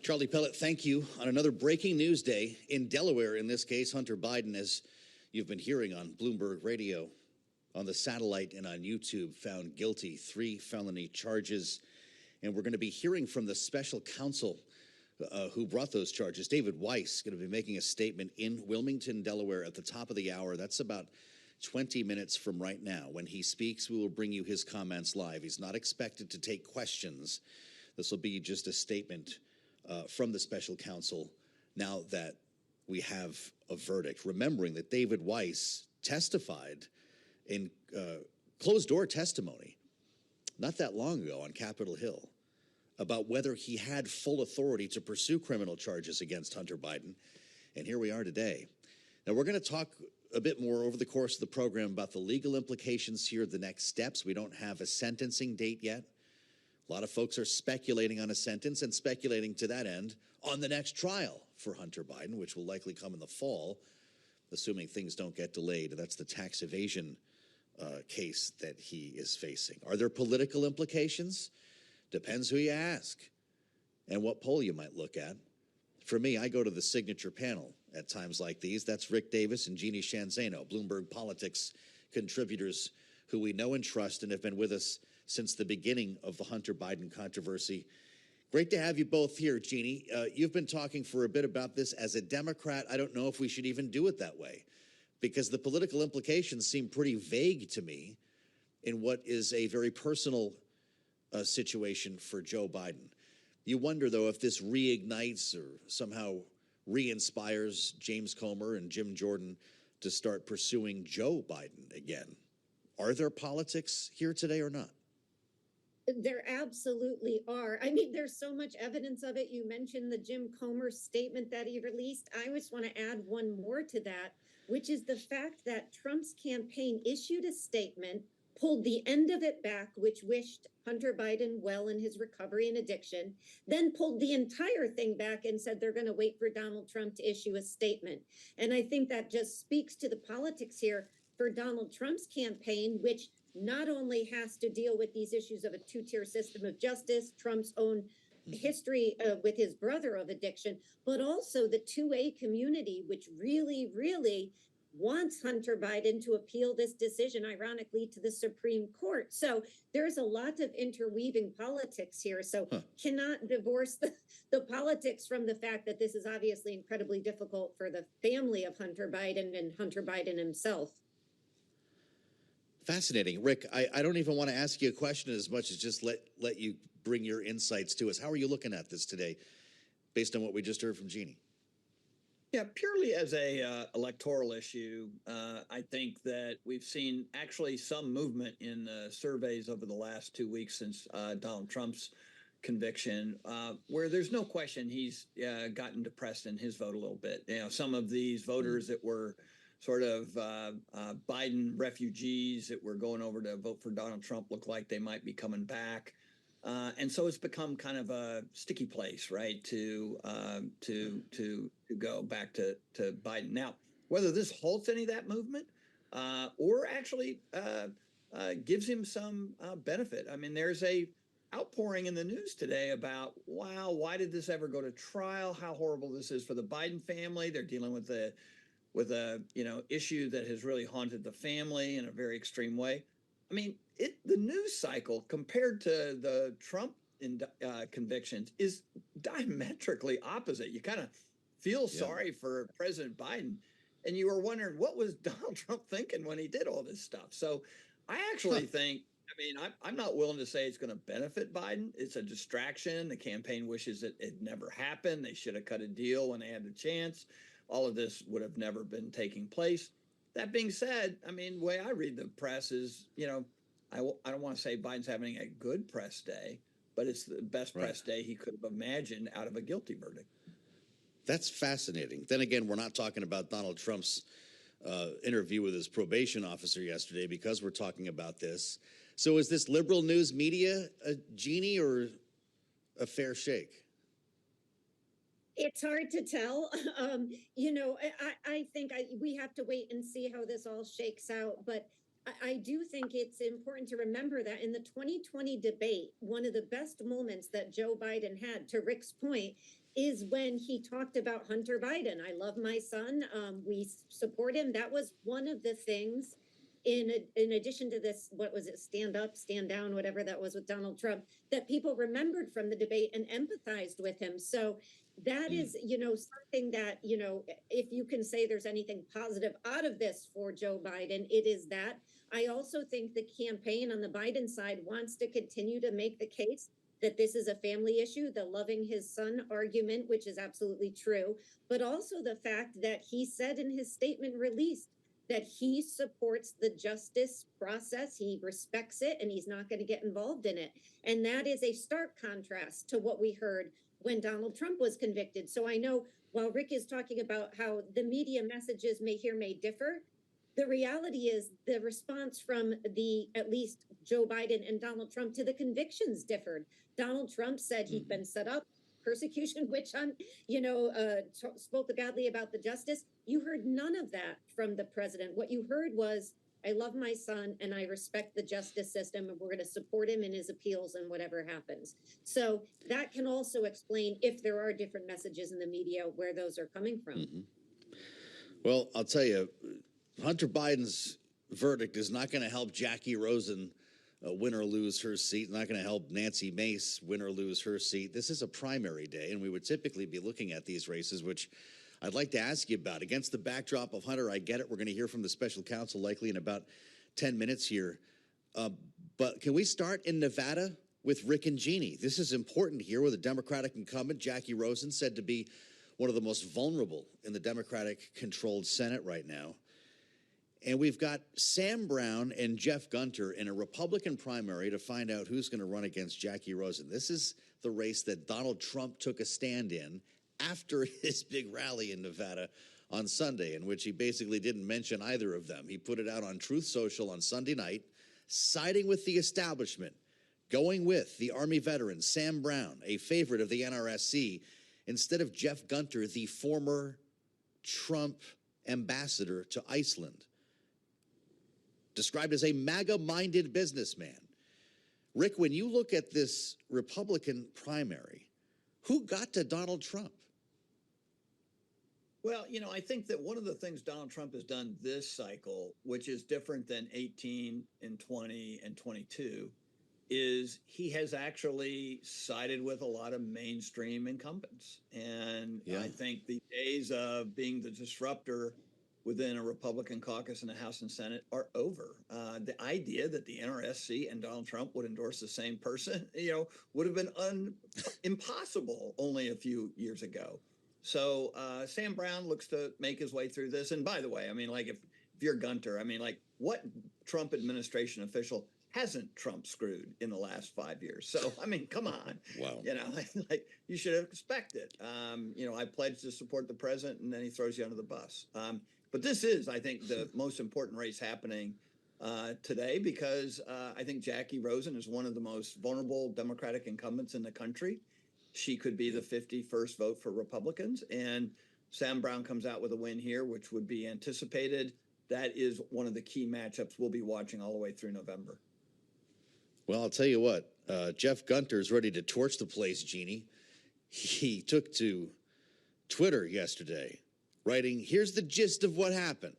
Charlie Pellet, thank you. On another breaking news day in Delaware, in this case, Hunter Biden, as you've been hearing on Bloomberg Radio, on the satellite and on YouTube, found guilty, 3 felony charges. And we're going to be hearing from the special counsel who brought those charges. David Weiss going to be making a statement in Wilmington, Delaware at the top of the hour. That's about 20 minutes from right now. When he speaks, we will bring you his comments live. He's not expected to take questions. This will be just a statement from the special counsel now that we have a verdict. Remembering that David Weiss testified in closed-door testimony not that long ago on Capitol Hill about whether he had full authority to pursue criminal charges against Hunter Biden. And here we are today. Now, we're going to talk a bit more over the course of the program about the legal implications here, the next steps. We don't have a sentencing date yet. A lot of folks are speculating on a sentence and speculating to that end on the next trial for Hunter Biden, which will likely come in the fall, assuming things don't get delayed. That's the tax evasion case that he is facing. Are there political implications? Depends who you ask and what poll you might look at. For me, I go to the signature panel at times like these. That's Rick Davis and Jeannie Shanzano, Bloomberg Politics contributors who we know and trust and have been with us since the beginning of the Hunter Biden controversy. Great to have you both here, Jeannie. You've been talking for a bit about this. As a Democrat, I don't know if we should even do it that way, because the political implications seem pretty vague to me in what is a very personal situation for Joe Biden. You wonder, though, if this reignites or somehow re-inspires James Comer and Jim Jordan to start pursuing Joe Biden again. Are there politics here today or not? There absolutely are. I mean, there's so much evidence of it. You mentioned the Jim Comer statement that he released. I just want to add one more to that, which is the fact that Trump's campaign issued a statement, pulled the end of it back, which wished Hunter Biden well in his recovery and addiction, then pulled the entire thing back and said they're going to wait for Donald Trump to issue a statement. And I think that just speaks to the politics here for Donald Trump's campaign, which not only has to deal with these issues of a two-tier system of justice, Trump's own history with his brother of addiction, but also the 2A community, which really, really wants Hunter Biden to appeal this decision, ironically, to the Supreme Court. So there's a lot of interweaving politics here. So cannot divorce the politics from the fact that this is obviously incredibly difficult for the family of Hunter Biden and Hunter Biden himself. Fascinating. Rick, I don't even want to ask you a question as much as just let you bring your insights to us. How are you looking at this today based on what we just heard from Jeannie? Yeah, purely as a electoral issue, I think that we've seen actually some movement in surveys over the last 2 weeks since Donald Trump's conviction, where there's no question he's gotten depressed in his vote a little bit. You know, some of these voters that were sort of Biden refugees that were going over to vote for Donald Trump look like they might be coming back. And so it's become kind of a sticky place, right, to go back to Biden. Now, whether this halts any of that movement or actually gives him some benefit. I mean, there's a outpouring in the news today about, wow, why did this ever go to trial? How horrible this is for the Biden family. They're dealing with a issue that has really haunted the family in a very extreme way. I mean, the news cycle compared to the Trump convictions is diametrically opposite. You kind of feel sorry for President Biden, and you were wondering, what was Donald Trump thinking when he did all this stuff? So I actually think, I'm not willing to say it's going to benefit Biden. It's a distraction. The campaign wishes it never happened. They should have cut a deal when they had the chance. All of this would have never been taking place. That being said, I mean, the way I read the press is, I don't want to say Biden's having a good press day, but it's the best press day he could have imagined out of a guilty verdict. That's fascinating. Then again, we're not talking about Donald Trump's interview with his probation officer yesterday because we're talking about this. So is this liberal news media a genie or a fair shake? It's hard to tell. I think we have to wait and see how this all shakes out. But I do think it's important to remember that in the 2020 debate, one of the best moments that Joe Biden had, to Rick's point, is when he talked about Hunter Biden. I love my son. We support him. That was one of the things in addition to this, what was it, stand up, stand down, whatever that was with Donald Trump, that people remembered from the debate and empathized with him. So that is, something that, if you can say there's anything positive out of this for Joe Biden, it is that. I also think the campaign on the Biden side wants to continue to make the case that this is a family issue, the loving his son argument, which is absolutely true, but also the fact that he said in his statement released that he supports the justice process, he respects it, and he's not going to get involved in it. And that is a stark contrast to what we heard when Donald Trump was convicted. So I know while Rick is talking about how the media messages may differ, the reality is the response from at least Joe Biden and Donald Trump to the convictions differed. Donald Trump said he'd been set up, persecution, witch hunt, spoke badly about the justice. You heard none of that from the president. What you heard was, I love my son and I respect the justice system, and we're going to support him in his appeals and whatever happens. So that can also explain, if there are different messages in the media, where those are coming from. Well, I'll tell you, Hunter Biden's verdict is not going to help Jackie Rosen win or lose her seat. Not going to help Nancy Mace win or lose her seat. This is a primary day, and we would typically be looking at these races, which I'd like to ask you about. Against the backdrop of Hunter, I get it. We're going to hear from the special counsel likely in about 10 minutes here. But can we start in Nevada with Rick and Jeannie? This is important here, where the Democratic incumbent, Jackie Rosen, said to be one of the most vulnerable in the Democratic-controlled Senate right now. And we've got Sam Brown and Jeff Gunter in a Republican primary to find out who's going to run against Jackie Rosen. This is the race that Donald Trump took a stand in after his big rally in Nevada on Sunday, in which he basically didn't mention either of them. He put it out on Truth Social on Sunday night, siding with the establishment, going with the Army veteran Sam Brown, a favorite of the NRSC, instead of Jeff Gunter, the former Trump ambassador to Iceland, described as a MAGA-minded businessman. Rick, when you look at this Republican primary, who got to Donald Trump? Well, I think that one of the things Donald Trump has done this cycle, which is different than 18 and 20 and 22, is he has actually sided with a lot of mainstream incumbents. And I think the days of being the disruptor within a Republican caucus in the House and Senate are over. The idea that the NRSC and Donald Trump would endorse the same person, would have been impossible only a few years ago. So Sam Brown looks to make his way through this. And by the way, if you're Gunter, what Trump administration official hasn't Trump screwed in the last 5 years? So, come on. Wow. You should have expected. I pledged to support the president, and then he throws you under the bus. But this is, I think, the most important race happening today, because I think Jackie Rosen is one of the most vulnerable Democratic incumbents in the country. She could be the 51st vote for Republicans. And Sam Brown comes out with a win here, which would be anticipated. That is one of the key matchups we'll be watching all the way through November. Well, I'll tell you what, Jeff Gunter's ready to torch the place, Jeannie. He took to Twitter yesterday, writing, here's the gist of what happened.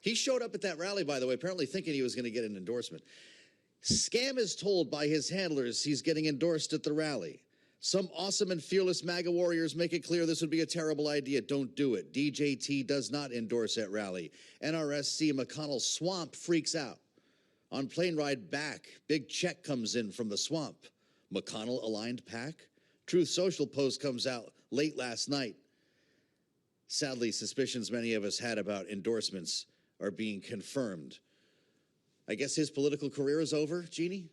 He showed up at that rally, by the way, apparently thinking he was going to get an endorsement. Scam is told by his handlers he's getting endorsed at the rally. Some awesome and fearless MAGA warriors make it clear this would be a terrible idea. Don't do it. DJT does not endorse at rally. NRSC McConnell Swamp freaks out. On plane ride back, big check comes in from the Swamp. McConnell aligned pack. Truth Social post comes out late last night. Sadly, suspicions many of us had about endorsements are being confirmed. I guess his political career is over, Jeannie?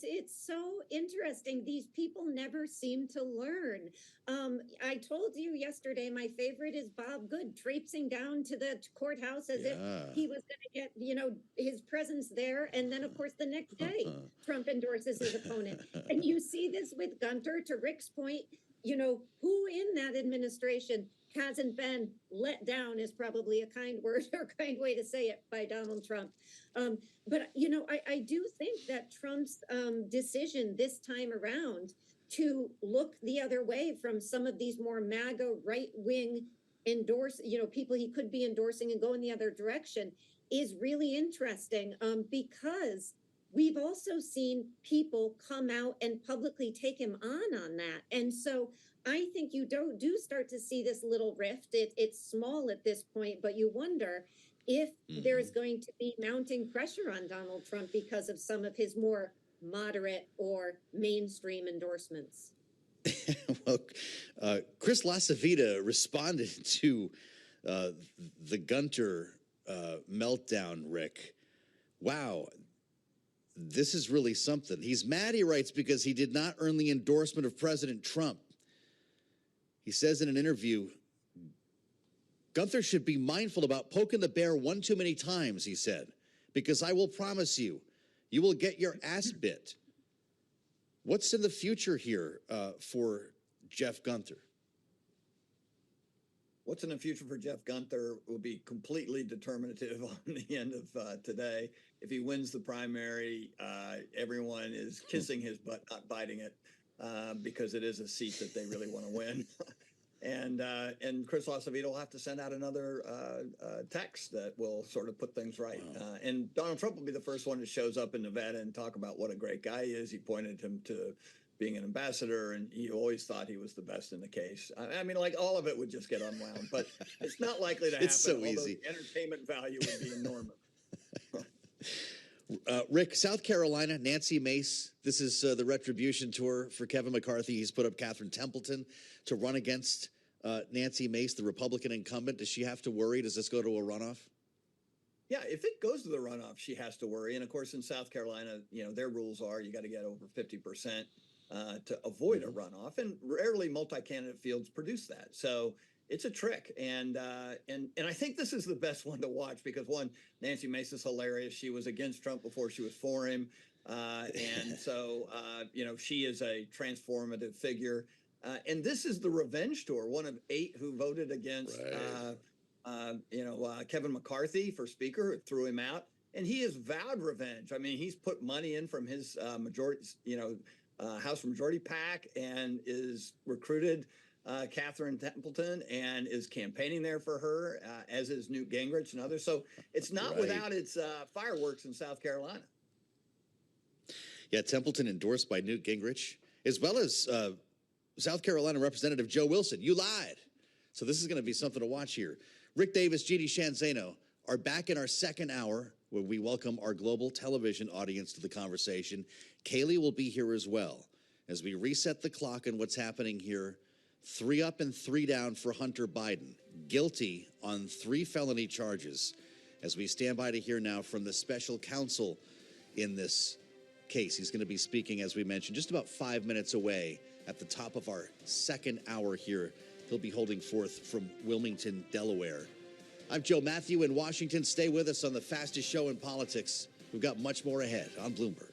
It's so interesting. These people never seem to learn. I told you yesterday, my favorite is Bob Good traipsing down to the courthouse as if he was going to get, his presence there. And then, of course, the next day, Trump endorses his opponent. And you see this with Gunter, to Rick's point, who in that administration hasn't been let down is probably a kind word or kind way to say it by Donald Trump. But, you know, I do think that Trump's decision this time around to look the other way from some of these more MAGA right-wing people he could be endorsing and go in the other direction is really interesting because we've also seen people come out and publicly take him on that. And so I think you do start to see this little rift. It's small at this point, but you wonder if there's going to be mounting pressure on Donald Trump because of some of his more moderate or mainstream endorsements. Well, Chris LaCivita responded to the Gunter meltdown, Rick. Wow, this is really something. He's mad, he writes, because he did not earn the endorsement of President Trump. He says in an interview, Gunther should be mindful about poking the bear one too many times, he said, because I will promise you, you will get your ass bit. What's in the future here for Jeff Gunter? What's in the future for Jeff Gunter will be completely determinative on the end of today. If he wins the primary, everyone is kissing his butt, not biting it, because it is a seat that they really want to win. And Chris LaCivita will have to send out another text that will sort of put things right. Wow. And Donald Trump will be the first one that shows up in Nevada and talk about what a great guy he is. He pointed him to being an ambassador, and he always thought he was the best in the case. I mean, like, all of it would just get unwound, but it's not likely to happen. It's so easy. The entertainment value would be enormous. Rick, South Carolina, Nancy Mace. This is the retribution tour for Kevin McCarthy. He's put up Catherine Templeton to run against Nancy Mace, the Republican incumbent. Does she have to worry? Does this go to a runoff? Yeah, if it goes to the runoff, she has to worry. And of course, in South Carolina, you know, their rules are you got to get over 50% to avoid a runoff, and rarely multi-candidate fields produce that. So it's a trick, and I think this is the best one to watch because one, Nancy Mace is hilarious. She was against Trump before she was for him, and so you know, she is a transformative figure. And this is the revenge tour, one of 8 who voted against Kevin McCarthy for Speaker, who threw him out, and he has vowed revenge. I mean, he's put money in from his majority, House Majority PAC, and is recruited Catherine Templeton and is campaigning there for her, as is Newt Gingrich and others. So it's not without its fireworks in South Carolina. Yeah, Templeton endorsed by Newt Gingrich, as well as South Carolina Representative Joe Wilson. You lied. So this is going to be something to watch here. Rick Davis, Jeannie Shanzano are back in our second hour, where we welcome our global television audience to the conversation. Kaylee will be here as well as we reset the clock on what's happening here. 3 up and 3 down for Hunter Biden, guilty on 3 felony charges, as we stand by to hear now from the special counsel in this case. He's going to be speaking, as we mentioned, just about 5 minutes away at the top of our second hour here. He'll be holding forth from Wilmington, Delaware. I'm Joe Matthew in Washington. Stay with us on the fastest show in politics. We've got much more ahead on Bloomberg.